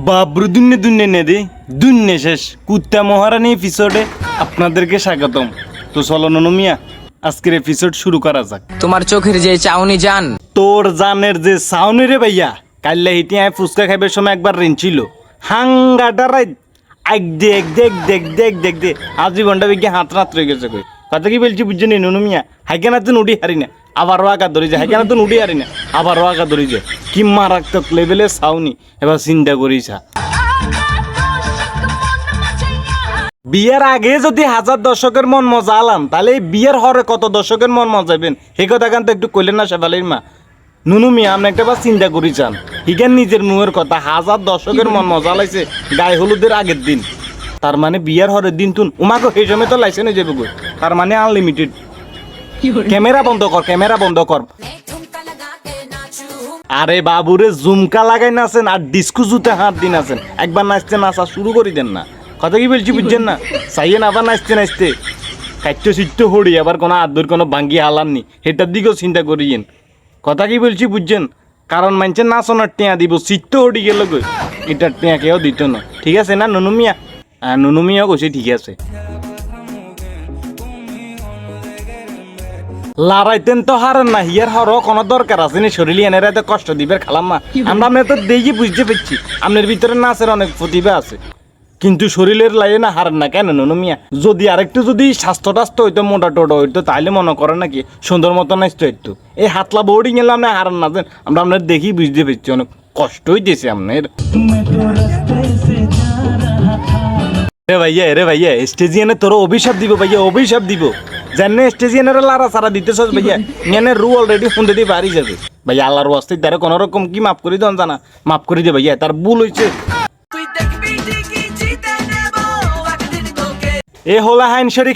বাবরু দুন্নে দুন্নে নেদে দুন্নে শেষ কুত্তা মহারানী এপিসোডে আপনাদেরকে স্বাগতম। তো চলো ননু মিয়া আজকের এপিসোড শুরু করা যাক। তোমার চোখের যে চাউনি জান, তোর জানের যে সাউনি রে ভাইয়া, কাল্লা হিটি আয় ফুচকা খাইবার সময় একবার রেঞ্চিল হাঙ্গাটা রাই এক দেখ দেখ দেখ দেখ দেখ দে আজীবনটা বিজ্ঞে হাত রাত রয়ে গেছে কই কথা কি বলছি বুঝছেন ননু মিয়া? হাইকেনা তো নুডি হারি না আবার আঘাত ধরে যায়, হাইকেনা তো নুডি হারি না আবার আঘাত ধরে যায়, কি মারাত্মক লেভেলে সাউনি। এবার চিন্তা করিস বিয়ের আগে যদি হাজার দর্শকের মন মজা আলাম, তাহলে এই বিয়ের হরে কত দর্শকের মন মজাবেন সেই কথা কিন্তু একটু কইলেন না শেফালির মা? নুনু মিয়া আপনি একটা বার চিন্তা করি চান, হিগান নিজের মুহের কথা হাজার দর্শকের মন মজা লাইছে গায়ে হলুদের আগের দিন, তার মানে বিয়ের হরের দিন তুন উমাকে সেই সময় তো লাইসেন্স হয়ে যাবে গো, তার মানে আনলিমিটেড। ক্যামেরা বন্ধ কর, ক্যামেরা বন্ধ কর। আরে বাবুরে ঝুমকা লাগাই নাচেন আর ডিস্কো জুতে হাত দিন আছেন, একবার নাচতে নাচা শুরু করে দেন না। কথা কি বলছি বুঝছেন না? চাইয়েন আবার নাচতে নাচতে খাইতে সিটতে হড়ি আবার কোনো আদর কোনো ভাঙ্গি হালাননি, সেটার দিকেও চিন্তা করিয়েন। কথা কি বলছি বুঝছেন? কারণ মানছে নাচনার টেঁয়া দিব, সিটতে হড়ি গেল গই এটার টেঁয়া কেউ দিত না। ঠিক আছে না নুনু মিয়া? নুনু মিয়াও কইছে ঠিক আছে। লড়াইতেন তো হারেন না, হিয়ার হরও কোনো দরকার আছে নি? শরীর এনের এত কষ্ট দিবের খালাম না আমরা, আপনি তো দেখি বুঝতে পারছি আপনার ভিতরে নাচের অনেক প্রতিভা আছে, কিন্তু শরীরের লাইনে না হারেন না কেন ননু মিয়া? যদি আরেকটু যদি স্বাস্থ্য টাস্থ্য হইতো, মোটা টোটা হইতো, তাহলে মনে করেন নাকি সুন্দর মতো নাচতে হইতো। এই হাতলা বোর্ডিং এলে আপনি হারেন না, আমরা আপনার দেখি বুঝতে পারছি অনেক কষ্ট হইতেছে আপনার। রে ভাইয়া স্টেজিয়ানে তোর অভিশাপ দিব ভাইয়া, অভিশাপ দিব জানে স্টেজিয়ানের লারা সারা দিতেছ ভাইয়া, এনে রু অলরেডি হুন্ডেডি বাড়ি যাবে ভাইয়া। আল্লাহর ওয়াস্তে তারা কোনো রকম কি মাফ করে দেন জানা, মাফ করে দে ভাইয়া, তার ভুল হয়েছে। এ হলা হাইন সরি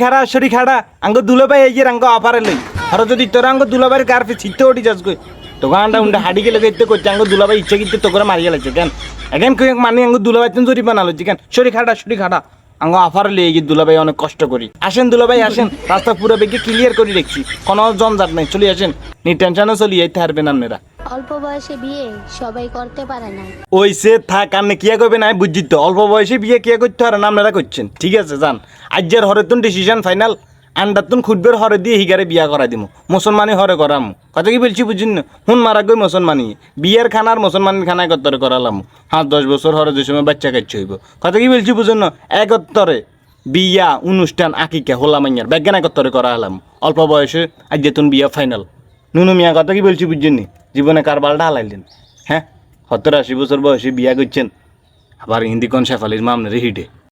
খাড়া আঙ্গ দুলো ভাই এই যে আঙ্গ আপারে লই আর যদি তোর আঙ্গ দুলো ভাইয়ের কারফে ছিটতে ওটি যাস কই তো গান্ডা উন্ডা হাডি গেলে গেতে করছে আঙ্গ দুলো ভাই ইচ্ছা কিন্তু তো করে মারিয়ে লাগছে কেন এখন কই মানে আঙ্গ দুলো ভাই তুমি জরি বানালো কেন? সরি খাড়া আঙ্গ আফারে লই গিয়ে দুলো ভাই অনেক কষ্ট করি। আসেন দুলো ভাই আসেন, রাস্তা পুরো বেগে ক্লিয়ার করে রেখছি, কোনো জঞ্জাট নাই, চলে আসেন, নি টেনশনও চলি যাইতে পারবেন আপনারা। অল্প বয়সে বিয়ে সবাই করতে পারে না। ওইসে থাক আপনি কিয়া করবে না বুঝছি তো, অল্প বয়সে বিয়ে কিয়া করতে পারেন আপনারা করছেন। ঠিক আছে যান, আজ্যের হরে তুন ডিসিশন ফাইনাল, আন্ডার তুন খুঁজবের হরে দিয়ে হিগারে বিয়া করাই দিব, মুসলমানি হরে করাম। কথা কি বলছি বুঝুন না? হুন মারা গই মুসলমানি বিয়ের খানার মুসলমানের খানায় কত্তরে করালাম, 5-10 বছর হরে যে সময় বাচ্চা কাচ্চা হইব। কথা কি বলছি বুঝুন না? একত্তরে বিয়া অনুষ্ঠান আকিকা হোলা মাইয়ার বিজ্ঞান একত্তরে করা হলাম অল্প বয়সে, আজ তুন বিয়া ফাইনাল। নুনু মিয়া কথা কি বলছি বুঝছেন নি? জীবনে কারবালটা হালাইলেন, হ্যাঁ 70-80 বছর বয়সে বিয়া করছেন, আবার হিন্দি কোন শেফালির মামনের হিটে।